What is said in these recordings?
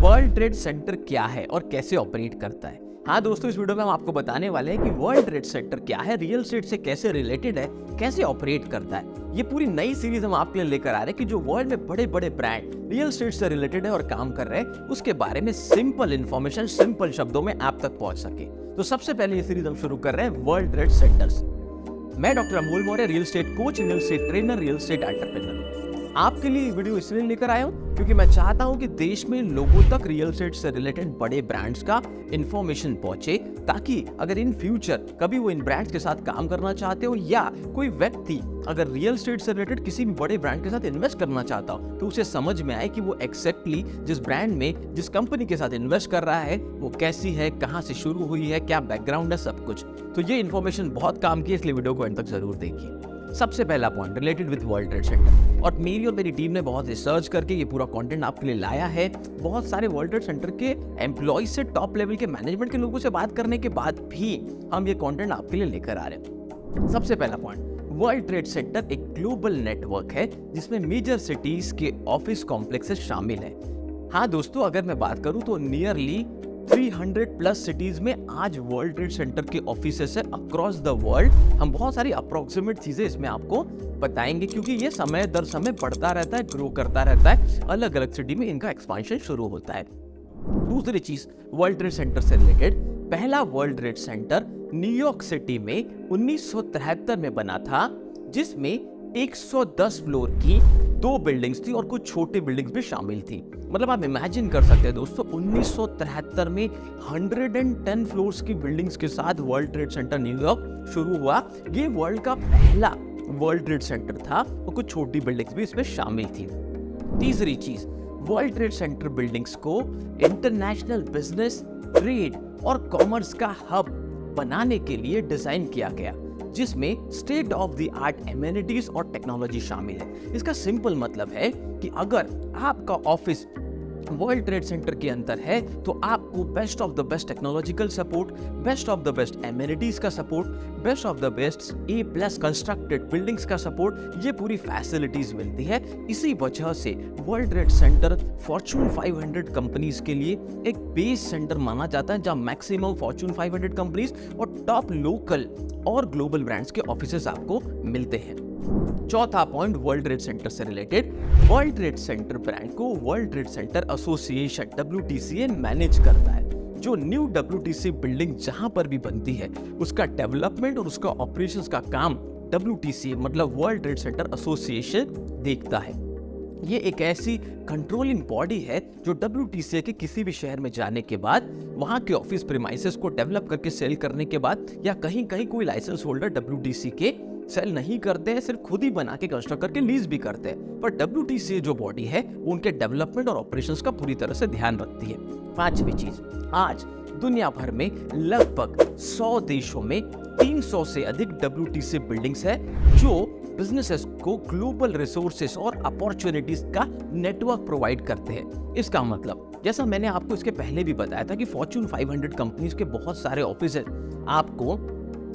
World trade centre क्या है और कैसे ऑपरेट करता है। हाँ दोस्तों, इस वीडियो में हम आपको बताने वाले हैं कि वर्ल्ड ट्रेड सेंटर क्या है, रियल एस्टेट से कैसे रिलेटेड है, कैसे ऑपरेट करता है। ये पूरी नई सीरीज हम आपके लिए लेकर आ रहे हैं कि जो वर्ल्ड में बड़े बड़े ब्रांड रियल एस्टेट से रिलेटेड है और काम कर रहे हैं, उसके बारे में सिंपल इन्फॉर्मेशन सिंपल शब्दों में आप तक पहुंच सके। तो सबसे पहले ये सीरीज हम शुरू कर रहे हैं वर्ल्ड ट्रेड सेंटर्स। मैं doctor Amol Maurya, real estate coach, real estate trainer, real estate entrepreneur. आपके लिए वीडियो इसलिए लेकर आया हूं क्योंकि मैं चाहता हूं कि देश में लोगों तक रियल एस्टेट से रिलेटेड बड़े ब्रांड्स का इंफॉर्मेशन पहुंचे, ताकि अगर इन फ्यूचर कभी वो इन ब्रांड्स के साथ काम करना चाहते हो या कोई व्यक्ति अगर रियल एस्टेट से रिलेटेड किसी भी बड़े ब्रांड के साथ इन्वेस्ट करना चाहता हो तो उसे समझ में आए कि वो एक्जैक्टली जिस ब्रांड में जिस कंपनी के साथ इन्वेस्ट कर रहा है वो कैसी है, कहां से शुरू हुई है, क्या बैकग्राउंड है, सब कुछ। तो ये इन्फॉर्मेशन बहुत काम की है, इसलिए वीडियो को एंड तक जरूर देखिए। सबसे पहला point related with world trade centre, और मेरी टीम ने बहुत रिसर्च करके ये पूरा कंटेंट आपके लिए लाया है। बहुत सारे वर्ल्ड ट्रेड सेंटर के एम्प्लॉय से टॉप लेवल के मैनेजमेंट के लोगों से बात करने के बाद भी हम ये कंटेंट आपके लिए लेकर आ रहे हैं। सबसे पहला पॉइंट, वर्ल्ड ट्रेड सेंटर एक ग्लोबल नेटवर्क है जिसमें मेजर सिटीज के ऑफिस कॉम्प्लेक्सेस शामिल है। हाँ दोस्तों, अगर मैं बात करूं तो नियरली 300 प्लस सिटीज में आज वर्ल्ड ट्रेड सेंटर के ऑफिसेस है अक्रॉस द वर्ल्ड। हम बहुत सारी अप्रोक्सीमेट चीजें इसमें आपको बताएंगे क्योंकि ये समय दर समय बढ़ता रहता है, ग्रो करता रहता है, अलग अलग सिटी में इनका एक्सपांशन शुरू होता है। दूसरी चीज वर्ल्ड ट्रेड सेंटर से रिलेटेड, पहला world trade centre New York city में 1973 में बना था, जिसमें 110 फ्लोर की 2 बिल्डिंग्स थी और कुछ छोटी बिल्डिंग्स भी शामिल थी। मतलब आप इमेजिन कर सकते हैं दोस्तों, 1973 में 110 फ्लोर्स की बिल्डिंग्स के साथ वर्ल्ड ट्रेड सेंटर न्यूयॉर्क शुरू हुआ। ये वर्ल्ड का पहला वर्ल्ड ट्रेड सेंटर था और कुछ छोटी बिल्डिंग्स भी इसमें शामिल थी। तीसरी चीज, वर्ल्ड ट्रेड सेंटर बिल्डिंग्स को इंटरनेशनल बिजनेस, ट्रेड और कॉमर्स का हब बनाने के लिए डिजाइन किया गया, जिसमें state of the art amenities और टेक्नोलॉजी शामिल है। इसका सिंपल मतलब है कि अगर आपका ऑफिस वर्ल्ड ट्रेड सेंटर के अंदर है तो आपको best of the best technological support, best of the best amenities का support, best of the best A+ constructed buildings का सपोर्ट, ये पूरी फैसिलिटीज मिलती है। इसी वजह से world trade centre Fortune 500 companies के लिए एक बेस सेंटर माना जाता है, जहां मैक्सिमम फॉर्च्यून 500 कंपनीज और टॉप लोकल और ग्लोबल ब्रांड्स के ऑफिसेस आपको मिलते हैं। चौथा पॉइंट वर्ल्ड ट्रेड सेंटर से related, world trade centre brand को world trade centre association WTCA manage करता है। जो न्यू WTC बिल्डिंग जहां पर भी बनती है उसका डेवलपमेंट और उसका ऑपरेशंस का काम WTCA मतलब वर्ल्ड ट्रेड सेंटर एसोसिएशन देखता है। ये एक ऐसी कंट्रोलिंग बॉडी है जो WTCA के किसी भी शहर में जाने के बाद वहां के ऑफिस प्रीमाइसेस को डेवलप करके सेल करने के बाद, या कहीं कहीं कोई लाइसेंस होल्डर WTC के सेल नहीं करते हैं, सिर्फ खुद ही बना के कंस्ट्रक्ट करके लीज भी करते हैं, पर WTCA जो बॉडी है वो उनके डेवलपमेंट और ऑपरेशंस का पूरी तरह से ध्यान रखती है। पांचवी चीज, आज दुनिया भर में लगभग 100 देशों में 300 से अधिक WTC बिल्डिंग्स है जो बिजनेसेस को ग्लोबल रिसोर्सेस और अपॉर्चुनिटीज का नेटवर्क प्रोवाइड करते हैं। इसका मतलब, जैसा मैंने आपको इसके पहले भी बताया था कि फॉर्च्यून 500 कंपनीज के बहुत सारे ऑफिस आपको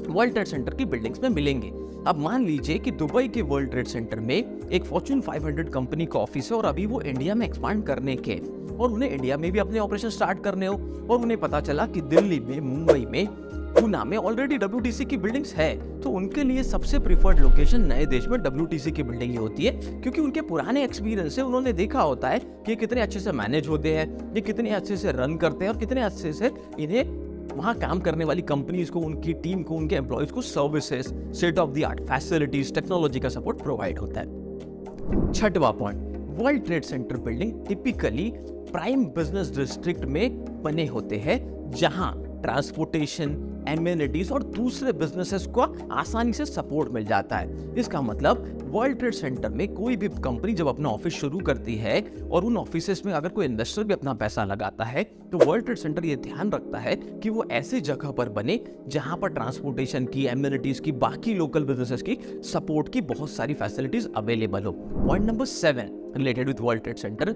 वर्ल्ड ट्रेड सेंटर की बिल्डिंग्स में मिलेंगे। अब मान लीजिए कि दुबई के वर्ल्ड ट्रेड सेंटर में एक फॉर्च्यून 500 कंपनी का ऑफिस है और अभी वो इंडिया में एक्सपांड करने के और उन्हें इंडिया में भी अपने ऑपरेशन स्टार्ट करने हो, और उन्हें पता चला कि दिल्ली में, मुंबई में, पूना में ऑलरेडी WTC की बिल्डिंग्स है, तो उनके लिए सबसे प्रिफर्ड लोकेशन नए देश में WTC की बिल्डिंग ही होती है, क्योंकि उनके पुराने एक्सपीरियंस से उन्होंने देखा होता है कि कितने अच्छे से मैनेज होते हैं, ये कितने अच्छे से रन करते हैं और कितने अच्छे से इन्हें वहां काम करने वाली कंपनीज को, उनकी टीम को, उनके एम्प्लॉयज को services, state of the art facilities, technology का सपोर्ट प्रोवाइड होता है। छठवां point, world trade centre building typically prime business district में बने होते हैं, जहां ट्रांसपोर्टेशन, एमेनिटीज और दूसरे बिजनेसेस को आसानी से सपोर्ट मिल जाता है। इसका मतलब वर्ल्ड ट्रेड सेंटर में कोई भी कंपनी जब अपना ऑफिस शुरू करती है और उन ऑफिसेस में अगर कोई इन्वेस्टर भी अपना पैसा लगाता है तो वर्ल्ड ट्रेड सेंटर ये ध्यान रखता है कि वो ऐसी जगह पर बने जहां पर ट्रांसपोर्टेशन की, एमेनिटीज की, बाकी लोकल बिजनेसेस की सपोर्ट की बहुत सारी फैसिलिटीज अवेलेबल हो। Point number 7 related with world trade centre,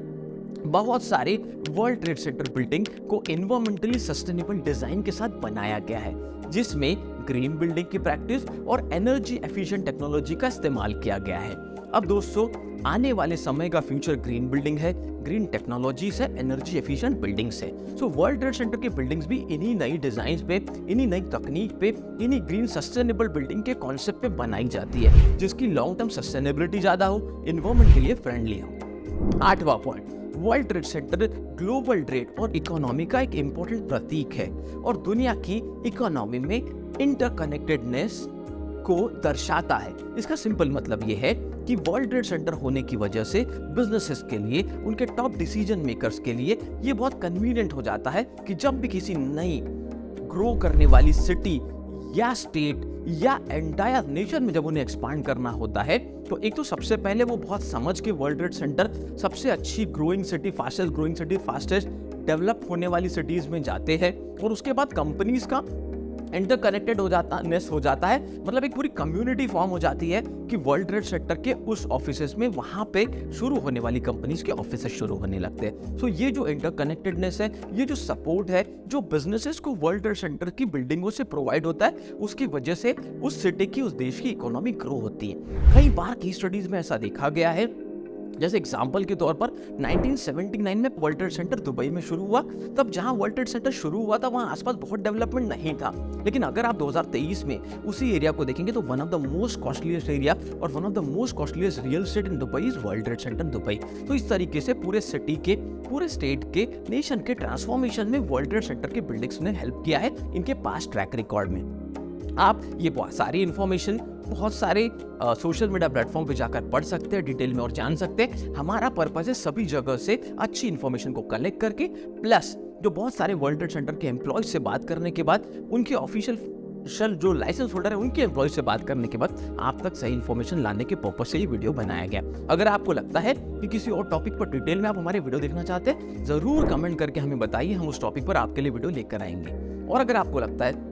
बहुत सारे वर्ल्ड ट्रेड सेंटर बिल्डिंग को एनवायरमेंटली सस्टेनेबल डिजाइन के साथ बनाया गया है, जिसमें ग्रीन बिल्डिंग की प्रैक्टिस और एनर्जी एफिशिएंट टेक्नोलॉजी का इस्तेमाल किया गया है। अब दोस्तों, आने वाले समय का फ्यूचर ग्रीन बिल्डिंग है, ग्रीन टेक्नोलॉजीज है, एनर्जी एफिशिएंट बिल्डिंग्स है। सो वर्ल्ड ट्रेड सेंटर की बिल्डिंग्स भी इन्हीं नई डिजाइन पे, इन्हीं नई तकनीक पे, इन्हीं ग्रीन सस्टेनेबल बिल्डिंग के कॉन्सेप्ट पे बनाई जाती है, जिसकी लॉन्ग टर्म सस्टेनेबिलिटी ज्यादा हो, इन्वायरमेंट के लिए फ्रेंडली हो। 8वां point, world trade centre global trade और इकोनॉमी का एक इंपॉर्टेंट प्रतीक है और दुनिया की इकोनॉमी में इंटरकनेक्टेडनेस को दर्शाता है। इसका सिंपल मतलब ये है कि वर्ल्ड ट्रेड सेंटर होने की वजह से बिजनेसेस के लिए, उनके टॉप डिसीजन मेकर्स के लिए ये बहुत कन्वीनियंट हो जाता है कि जब भी किसी नई ग्रो करने वाली सिटी या स्टेट या एंटायर नेशन में जब उन्हें एक्सपांड करना होता है, तो एक तो सबसे पहले वो बहुत समझ के वर्ल्ड ट्रेड सेंटर सबसे अच्छी growing city, fastest growing city, fastest develop होने वाली सिटीज में जाते हैं और उसके बाद कंपनीज का इंटरकनेक्टेड हो जाता है, मतलब एक पूरी कम्युनिटी फॉर्म हो जाती है कि वर्ल्ड ट्रेड सेंटर के उस ऑफिसेस में वहां पे शुरू होने वाली कंपनीज के ऑफिसेस शुरू होने लगते हैं। सो ये जो इंटरकनेक्टेडनेस है, ये जो सपोर्ट है, जो बिजनेसेस को वर्ल्ड ट्रेड सेंटर की बिल्डिंगों से प्रोवाइड होता है, उसकी वजह से उस सिटी की, उस देश की इकोनॉमी ग्रो होती है। कई बार केस स्टडीज में ऐसा देखा गया है, जैसे एग्जाम्पल के तौर पर 1979 में वर्ल्ड ट्रेड सेंटर दुबई में शुरू हुआ। तब जहां वर्ल्ड ट्रेड सेंटर शुरू हुआ था वहां आसपास बहुत डेवलपमेंट नहीं था, लेकिन अगर आप 2023 में उसी एरिया को देखेंगे तो one of the most costliest area और one of the most costliest real estate in Dubai is world trade centre Dubai. तो इस तरीके से पूरे सिटी के, पूरे स्टेट के, नेशन के ट्रांसफॉर्मेशन में वर्ल्ड ट्रेड सेंटर के बिल्डिंग्स ने हेल्प किया है इनके पास्ट ट्रैक रिकॉर्ड में। आप ये बहुत सारी इंफॉर्मेशन बहुत सारे सोशल मीडिया प्लेटफॉर्म पे जाकर पढ़ सकते हैं, डिटेल में और जान सकते हैं। हमारा पर्पस है सभी जगह से अच्छी इंफॉर्मेशन को कलेक्ट करके, प्लस जो बहुत सारे वर्ल्ड ट्रेड सेंटर के एम्प्लॉयज से बात करने के बाद, उनके ऑफिशियल जो लाइसेंस होल्डर है उनके एम्प्लॉयज से बात करने के बाद आप तक सही इंफॉर्मेशन लाने के पर्पस से ये वीडियो बनाया गया। अगर आपको लगता है कि किसी और टॉपिक पर डिटेल में आप हमारे वीडियो देखना चाहते हैं, जरूर कमेंट करके हमें बताइए, हम उस टॉपिक पर आपके लिए वीडियो लेकर आएंगे। और अगर आपको लगता है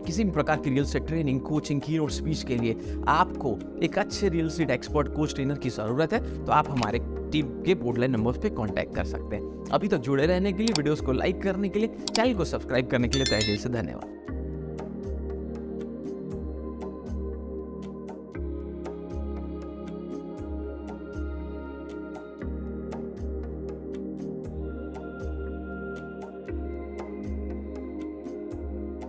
किसी भी प्रकार की real estate training, coaching, keynote speech के लिए आपको एक अच्छे real estate expert, coach, trainer की जरूरत है, तो आप हमारे टीम के बोर्डलाइन नंबर्स पे कांटेक्ट कर सकते हैं। अभी तक जुड़े रहने के लिए, वीडियोस को लाइक करने के लिए, चैनल को सब्सक्राइब करने के लिए तहे दिल से धन्यवाद।